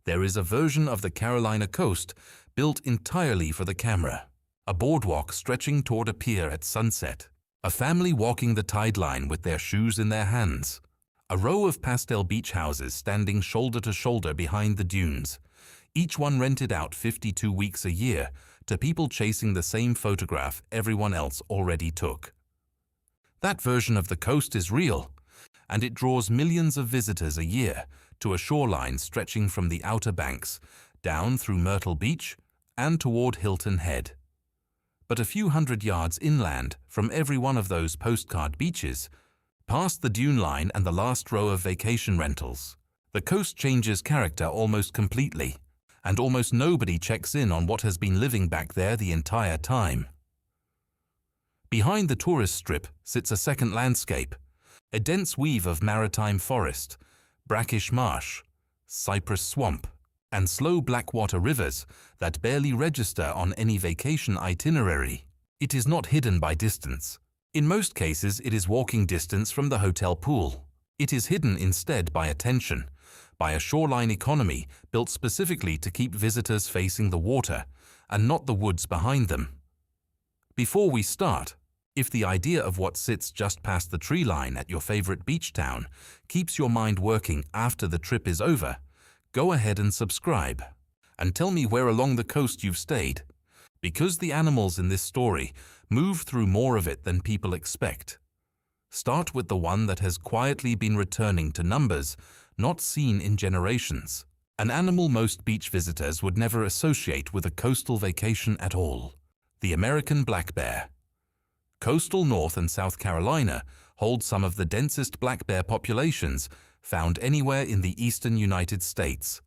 There is a version of the Carolina coast built entirely for the camera. A boardwalk stretching toward a pier at sunset. A family walking the tideline with their shoes in their hands. A row of pastel beach houses standing shoulder to shoulder behind the dunes, each one rented out 52 weeks a year to people chasing the same photograph everyone else already took. That version of the coast is real, and it draws millions of visitors a year to a shoreline stretching from the Outer Banks down through Myrtle Beach and toward Hilton Head. But a few hundred yards inland from every one of those postcard beaches, past the dune line and the last row of vacation rentals, the coast changes character almost completely, and almost nobody checks in on what has been living back there the entire time. Behind the tourist strip sits a second landscape, a dense weave of maritime forest, brackish marsh, cypress swamp, and slow blackwater rivers that barely register on any vacation itinerary. It is not hidden by distance. In most cases, it is walking distance from the hotel pool. It is hidden instead by attention, by a shoreline economy built specifically to keep visitors facing the water and not the woods behind them. Before we start, if the idea of what sits just past the tree line at your favorite beach town keeps your mind working after the trip is over, go ahead and subscribe, and tell me where along the coast you've stayed, because the animals in this story move through more of it than people expect. Start with the one that has quietly been returning to numbers not seen in generations, an animal most beach visitors would never associate with a coastal vacation at all: the American black bear. Coastal North and South Carolina hold some of the densest black bear populations found anywhere in the eastern United States,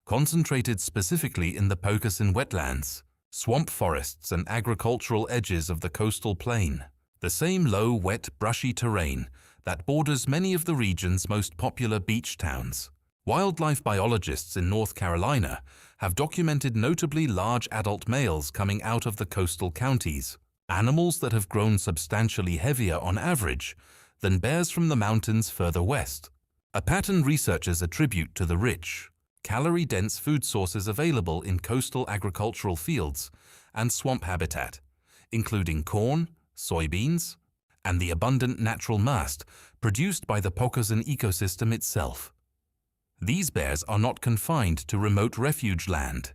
concentrated specifically in the Pocosin wetlands, swamp forests and agricultural edges of the coastal plain, the same low, wet, brushy terrain that borders many of the region's most popular beach towns. Wildlife biologists in North Carolina have documented notably large adult males coming out of the coastal counties, animals that have grown substantially heavier on average than bears from the mountains further west, a pattern researchers attribute to the rich, calorie-dense food sources available in coastal agricultural fields and swamp habitat, including corn, soybeans, and the abundant natural mast produced by the pocosin ecosystem itself. These bears are not confined to remote refuge land.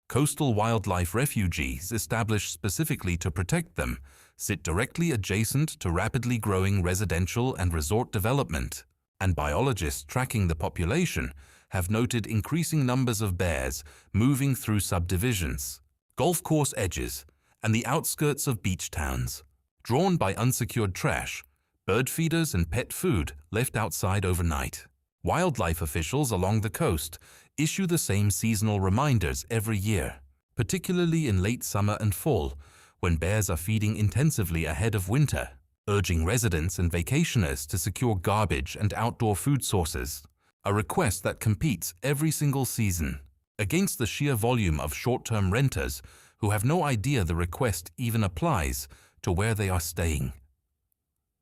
Coastal wildlife refuges established specifically to protect them sit directly adjacent to rapidly growing residential and resort development, and biologists tracking the population have noted increasing numbers of bears moving through subdivisions, golf course edges, and the outskirts of beach towns, drawn by unsecured trash, bird feeders, and pet food left outside overnight. Wildlife officials along the coast issue the same seasonal reminders every year, particularly in late summer and fall, when bears are feeding intensively ahead of winter, urging residents and vacationers to secure garbage and outdoor food sources, a request that competes every single season against the sheer volume of short-term renters who have no idea the request even applies to where they are staying.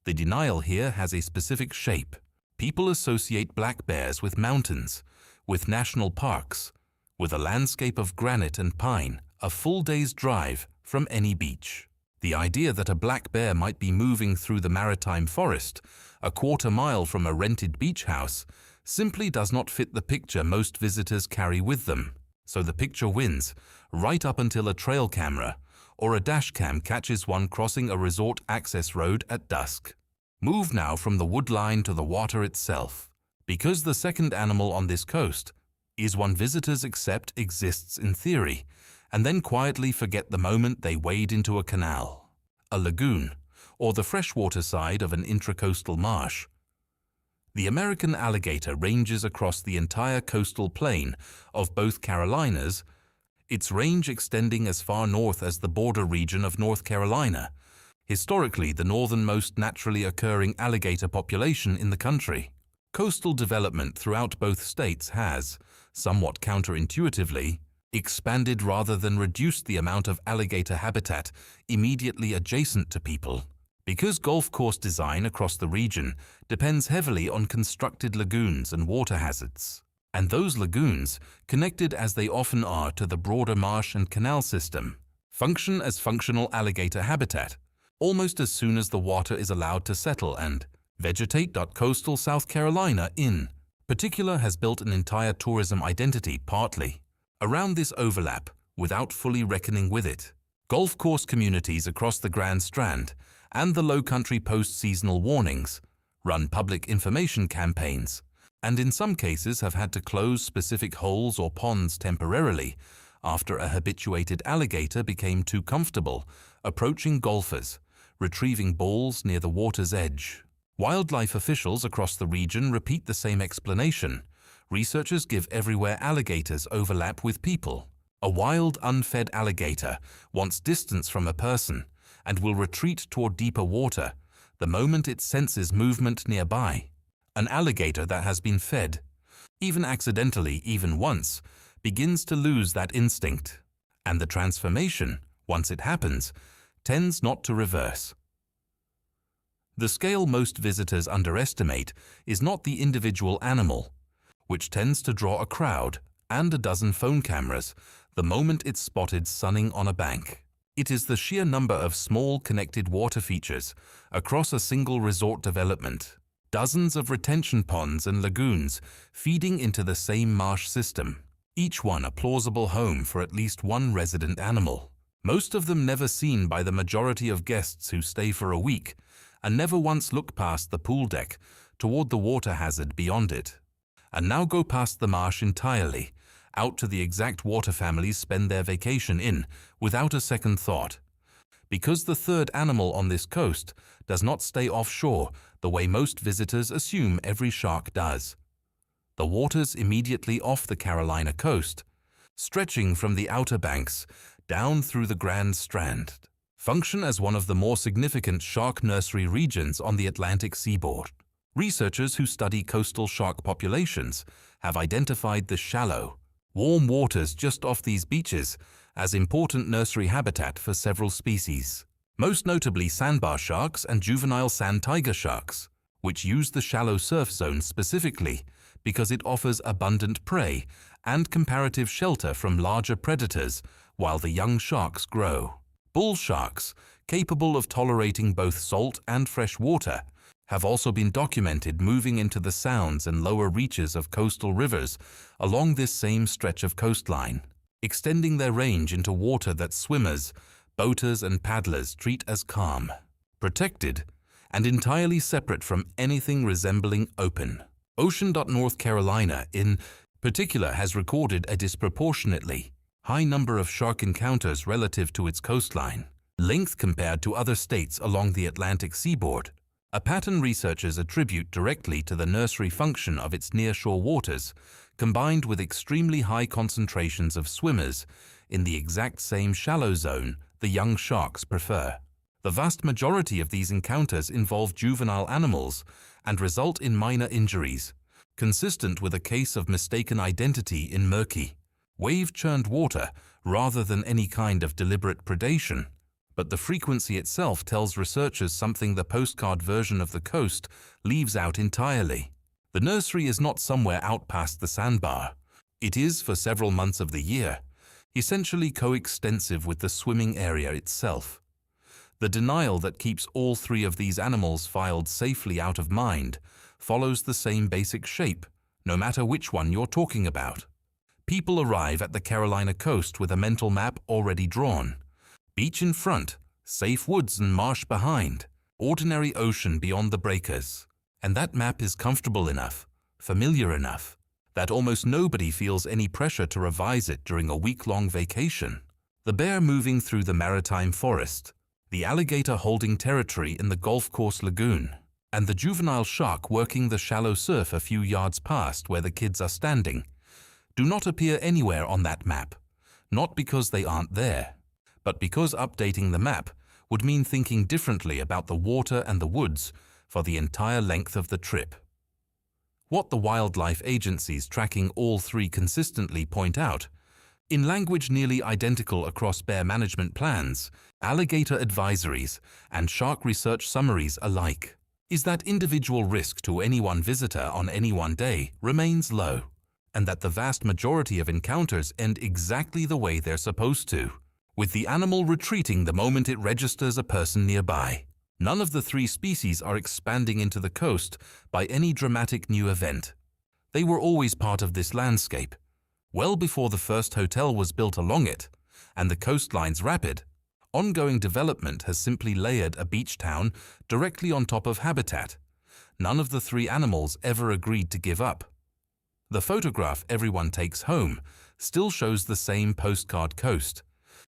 The denial here has a specific shape. People associate black bears with mountains, with national parks, with a landscape of granite and pine, a full day's drive from any beach. The idea that a black bear might be moving through the maritime forest, a quarter mile from a rented beach house, simply does not fit the picture most visitors carry with them. So the picture wins, right up until a trail camera or a dash cam catches one crossing a resort access road at dusk. Move now from the wood line to the water itself, because the second animal on this coast is one visitors accept exists in theory, and then quietly forget the moment they wade into a canal, a lagoon, or the freshwater side of an intracoastal marsh. The American alligator ranges across the entire coastal plain of both Carolinas, its range extending as far north as the border region of North Carolina, historically the northernmost naturally occurring alligator population in the country. Coastal development throughout both states has, somewhat counterintuitively, expanded rather than reduced the amount of alligator habitat immediately adjacent to people, because golf course design across the region depends heavily on constructed lagoons and water hazards. and those lagoons, connected as they often are to the broader marsh and canal system, function as functional alligator habitat almost as soon as the water is allowed to settle and vegetate. Coastal South Carolina, in particular, has built an entire tourism identity partly around this overlap without fully reckoning with it. Golf course communities across the Grand Strand and the Lowcountry post seasonal warnings, run public information campaigns, and in some cases have had to close specific holes or ponds temporarily after a habituated alligator became too comfortable approaching golfers, retrieving balls near the water's edge. Wildlife officials across the region repeat the same explanation. Researchers give everywhere alligators overlap with people. A wild, unfed alligator wants distance from a person and will retreat toward deeper water the moment it senses movement nearby. An alligator that has been fed, even accidentally, even once, begins to lose that instinct, and the transformation, once it happens, tends not to reverse. The scale most visitors underestimate is not the individual animal, which tends to draw a crowd and a dozen phone cameras the moment it's spotted sunning on a bank. It is the sheer number of small connected water features across a single resort development, dozens of retention ponds and lagoons feeding into the same marsh system, each one a plausible home for at least one resident animal, most of them never seen by the majority of guests who stay for a week and never once look past the pool deck toward the water hazard beyond it, and now go past the marsh entirely, out to the exact water families spend their vacation in without a second thought. Because the third animal on this coast does not stay offshore the way most visitors assume every shark does. The waters immediately off the Carolina coast, stretching from the Outer Banks down through the Grand Strand, function as one of the more significant shark nursery regions on the Atlantic seaboard. Researchers who study coastal shark populations have identified the shallow, warm waters just off these beaches as important nursery habitat for several species, most notably sandbar sharks and juvenile sand tiger sharks, which use the shallow surf zone specifically because it offers abundant prey and comparative shelter from larger predators while the young sharks grow. Bull sharks, capable of tolerating both salt and fresh water, have also been documented moving into the sounds and lower reaches of coastal rivers along this same stretch of coastline, extending their range into water that swimmers, boaters, and paddlers treat as calm, protected, and entirely separate from anything resembling open ocean. North Carolina, in particular, has recorded a disproportionately high number of shark encounters relative to its coastline length compared to other states along the Atlantic seaboard, a pattern researchers attribute directly to the nursery function of its nearshore waters, combined with extremely high concentrations of swimmers in the exact same shallow zone the young sharks prefer. The vast majority of these encounters involve juvenile animals and result in minor injuries, consistent with a case of mistaken identity in murky, wave-churned water rather than any kind of deliberate predation. But the frequency itself tells researchers something the postcard version of the coast leaves out entirely. The nursery is not somewhere out past the sandbar. It is, for several months of the year, essentially coextensive with the swimming area itself. The denial that keeps all three of these animals filed safely out of mind follows the same basic shape, no matter which one you're talking about. People arrive at the Carolina coast with a mental map already drawn. Beach in front, safe woods and marsh behind, ordinary ocean beyond the breakers. And that map is comfortable enough, familiar enough, that almost nobody feels any pressure to revise it during a week-long vacation. The bear moving through the maritime forest, the alligator holding territory in the golf course lagoon, and the juvenile shark working the shallow surf a few yards past where the kids are standing, do not appear anywhere on that map, not because they aren't there, but because updating the map would mean thinking differently about the water and the woods for the entire length of the trip. What the wildlife agencies tracking all three consistently point out, in language nearly identical across bear management plans, alligator advisories, and shark research summaries alike, is that individual risk to any one visitor on any one day remains low, and that the vast majority of encounters end exactly the way they're supposed to, with the animal retreating the moment it registers a person nearby. None of the three species are expanding into the coast by any dramatic new event. They were always part of this landscape, well before the first hotel was built along it, and the coastline's rapid, ongoing development has simply layered a beach town directly on top of habitat. None of the three animals ever agreed to give up. The photograph everyone takes home still shows the same postcard coast,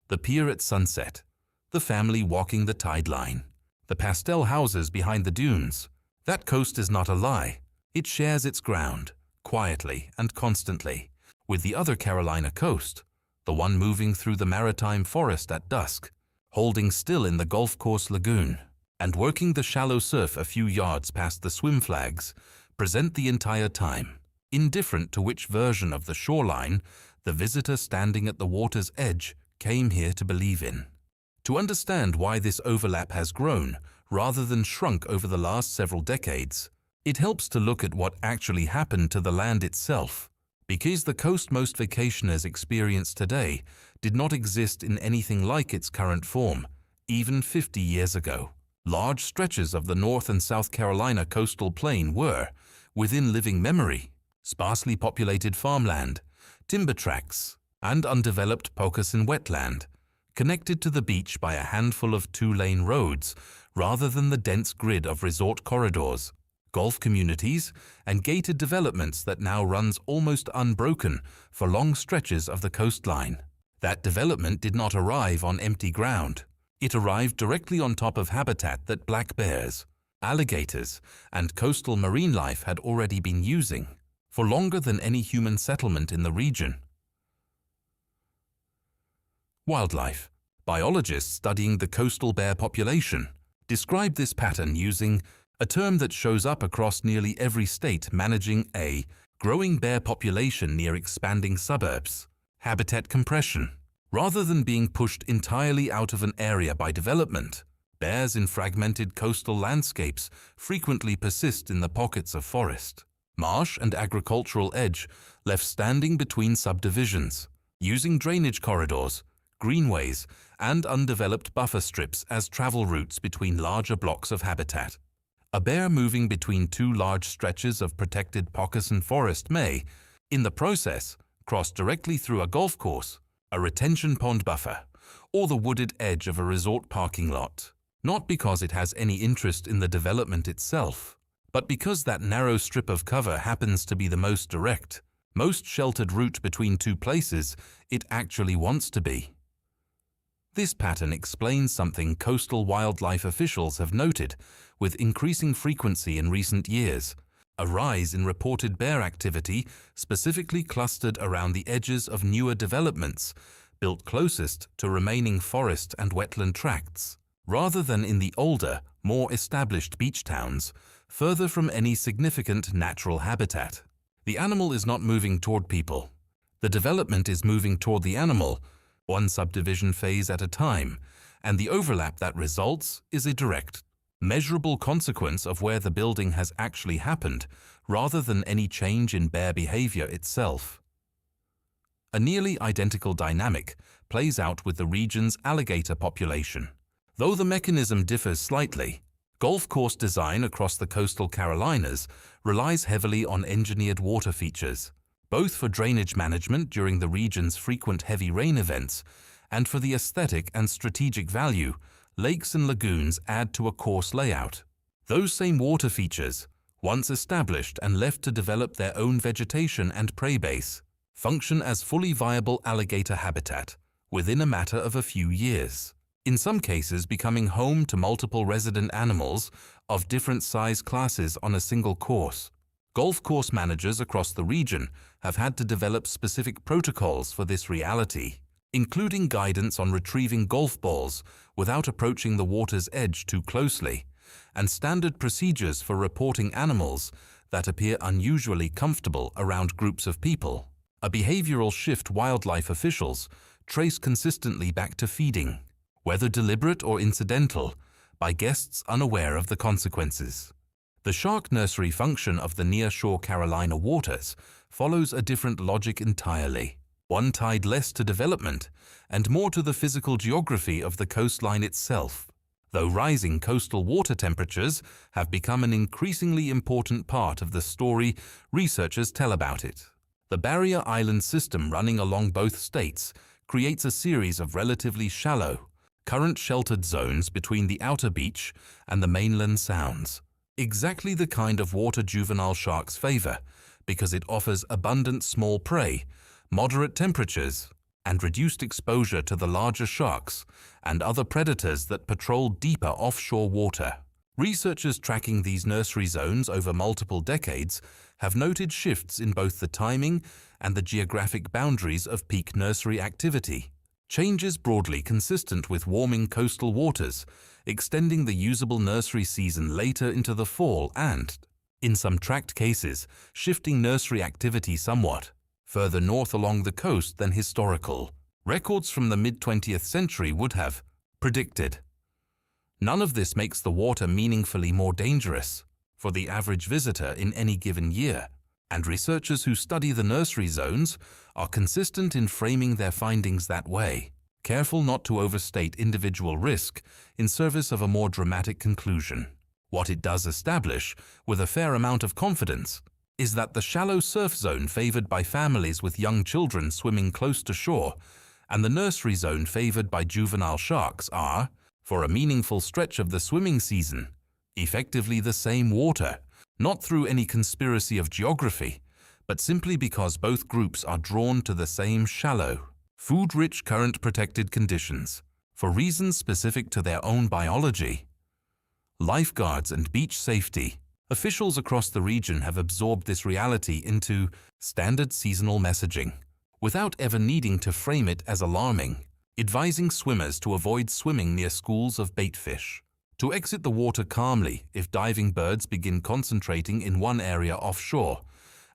the pier at sunset, the family walking the tideline, the pastel houses behind the dunes. That coast is not a lie. It shares its ground, quietly and constantly, with the other Carolina coast, the one moving through the maritime forest at dusk, holding still in the golf course lagoon, and working the shallow surf a few yards past the swim flags, present the entire time, indifferent to which version of the shoreline the visitor standing at the water's edge came here to believe in. To understand why this overlap has grown rather than shrunk over the last several decades, it helps to look at what actually happened to the land itself, because the coast most vacationers experience today did not exist in anything like its current form, even 50 years ago. Large stretches of the North and South Carolina coastal plain were, within living memory, sparsely populated farmland, timber tracts, and undeveloped pocosin wetland, connected to the beach by a handful of two-lane roads rather than the dense grid of resort corridors, golf communities, and gated developments that now runs almost unbroken for long stretches of the coastline. That development did not arrive on empty ground. It arrived directly on top of habitat that black bears, alligators, and coastal marine life had already been using for longer than any human settlement in the region. Wildlife. Biologists studying the coastal bear population describe this pattern using a term that shows up across nearly every state managing a growing bear population near expanding suburbs: habitat compression. Rather than being pushed entirely out of an area by development, bears in fragmented coastal landscapes frequently persist in the pockets of forest, marsh, and agricultural edge left standing between subdivisions, using drainage corridors, greenways, and undeveloped buffer strips as travel routes between larger blocks of habitat. A bear moving between two large stretches of protected pocosin forest may, in the process, cross directly through a golf course, a retention pond buffer, or the wooded edge of a resort parking lot, not because it has any interest in the development itself, but because that narrow strip of cover happens to be the most direct, most sheltered route between two places it actually wants to be. This pattern explains something coastal wildlife officials have noted with increasing frequency in recent years: a rise in reported bear activity specifically clustered around the edges of newer developments built closest to remaining forest and wetland tracts, rather than in the older, more established beach towns, further from any significant natural habitat. The animal is not moving toward people. The development is moving toward the animal, one subdivision phase at a time, and the overlap that results is a direct, measurable consequence of where the building has actually happened, rather than any change in bear behavior itself. A nearly identical dynamic plays out with the region's alligator population. Though the mechanism differs slightly, golf course design across the coastal Carolinas relies heavily on engineered water features, both for drainage management during the region's frequent heavy rain events and for the aesthetic and strategic value lakes and lagoons add to a course layout. Those same water features, once established and left to develop their own vegetation and prey base, function as fully viable alligator habitat within a matter of a few years, in some cases becoming home to multiple resident animals of different size classes on a single course. Golf course managers across the region have had to develop specific protocols for this reality, including guidance on retrieving golf balls without approaching the water's edge too closely, and standard procedures for reporting animals that appear unusually comfortable around groups of people, a behavioral shift wildlife officials trace consistently back to feeding, whether deliberate or incidental, by guests unaware of the consequences. The shark nursery function of the near-shore Carolina waters follows a different logic entirely, one tied less to development and more to the physical geography of the coastline itself. Though rising coastal water temperatures have become an increasingly important part of the story researchers tell about it. The barrier island system running along both states creates a series of relatively shallow, current-sheltered zones between the outer beach and the mainland sounds. Exactly the kind of water juvenile sharks favor, because it offers abundant small prey, moderate temperatures, and reduced exposure to the larger sharks and other predators that patrol deeper offshore water. Researchers tracking these nursery zones over multiple decades have noted shifts in both the timing and the geographic boundaries of peak nursery activity. Changes broadly consistent with warming coastal waters, extending the usable nursery season later into the fall and, in some tracked cases, shifting nursery activity somewhat further north along the coast than historical records from the mid-20th century would have predicted. None of this makes the water meaningfully more dangerous for the average visitor in any given year, and researchers who study the nursery zones are consistent in framing their findings that way, careful not to overstate individual risk in service of a more dramatic conclusion. What it does establish, with a fair amount of confidence, is that the shallow surf zone favored by families with young children swimming close to shore and the nursery zone favored by juvenile sharks are, for a meaningful stretch of the swimming season, effectively the same water, not through any conspiracy of geography, but simply because both groups are drawn to the same shallow, food-rich current-protected conditions, for reasons specific to their own biology. Lifeguards and beach safety. Officials across the region have absorbed this reality into standard seasonal messaging, without ever needing to frame it as alarming, advising swimmers to avoid swimming near schools of baitfish, to exit the water calmly if diving birds begin concentrating in one area offshore,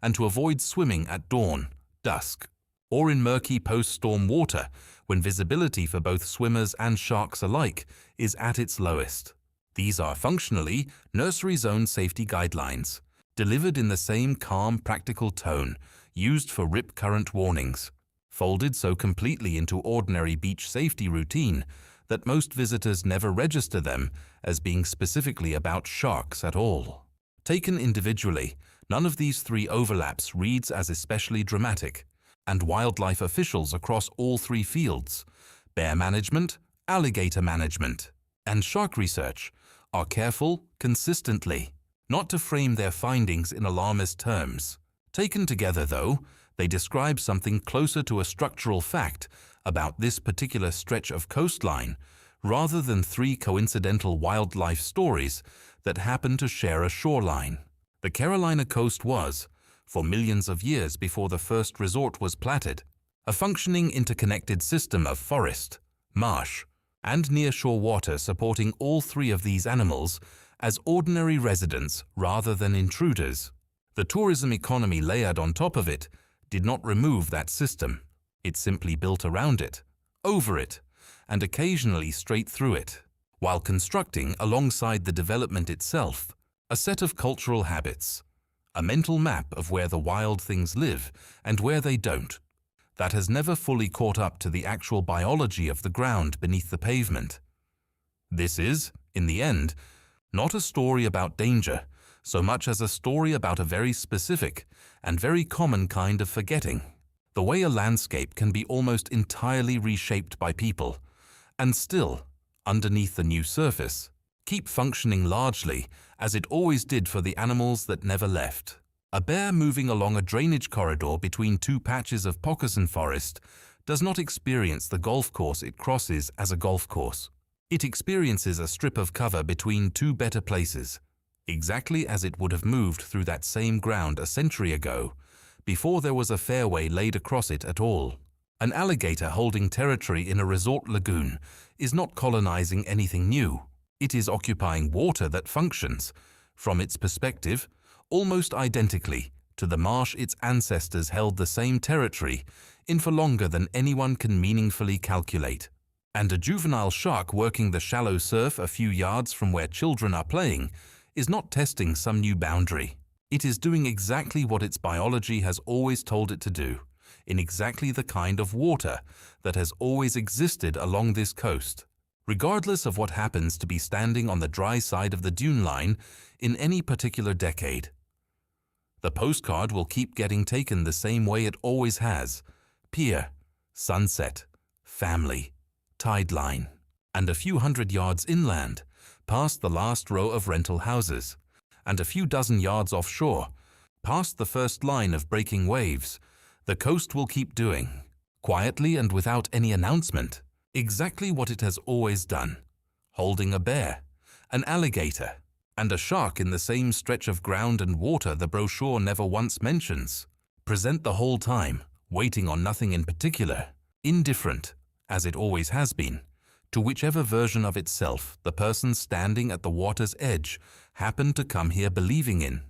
and to avoid swimming at dawn, dusk, or in murky post-storm water when visibility for both swimmers and sharks alike is at its lowest. These are functionally nursery zone safety guidelines, delivered in the same calm, practical tone used for rip current warnings, folded so completely into ordinary beach safety routine that most visitors never register them as being specifically about sharks at all. Taken individually, none of these three overlaps reads as especially dramatic, and wildlife officials across all three fields, bear management, alligator management, and shark research, are careful, consistently, not to frame their findings in alarmist terms. Taken together, though, they describe something closer to a structural fact about this particular stretch of coastline, rather than three coincidental wildlife stories that happen to share a shoreline. The Carolina coast was, for millions of years before the first resort was platted, a functioning interconnected system of forest, marsh, and nearshore water supporting all three of these animals as ordinary residents rather than intruders. The tourism economy layered on top of it did not remove that system. It simply built around it, over it, and occasionally straight through it, while constructing alongside the development itself a set of cultural habits, a mental map of where the wild things live and where they don't, that has never fully caught up to the actual biology of the ground beneath the pavement. This is, in the end, not a story about danger, so much as a story about a very specific and very common kind of forgetting. The way a landscape can be almost entirely reshaped by people, and still, underneath the new surface, keep functioning largely as it always did for the animals that never left. A bear moving along a drainage corridor between two patches of pocosin forest does not experience the golf course it crosses as a golf course. It experiences a strip of cover between two better places, exactly as it would have moved through that same ground a century ago, before there was a fairway laid across it at all. An alligator holding territory in a resort lagoon is not colonizing anything new. It is occupying water that functions, from its perspective, almost identically to the marsh its ancestors held the same territory in for longer than anyone can meaningfully calculate. And a juvenile shark working the shallow surf a few yards from where children are playing is not testing some new boundary. It is doing exactly what its biology has always told it to do, in exactly the kind of water that has always existed along this coast, regardless of what happens to be standing on the dry side of the dune line in any particular decade. The postcard will keep getting taken the same way it always has: pier, sunset, family, tideline, and a few hundred yards inland, past the last row of rental houses, and a few dozen yards offshore, past the first line of breaking waves. The coast will keep doing, quietly and without any announcement, exactly what it has always done: holding a bear, an alligator, and a shark in the same stretch of ground and water the brochure never once mentions, present the whole time, waiting on nothing in particular, indifferent, as it always has been, to whichever version of itself the person standing at the water's edge happened to come here believing in.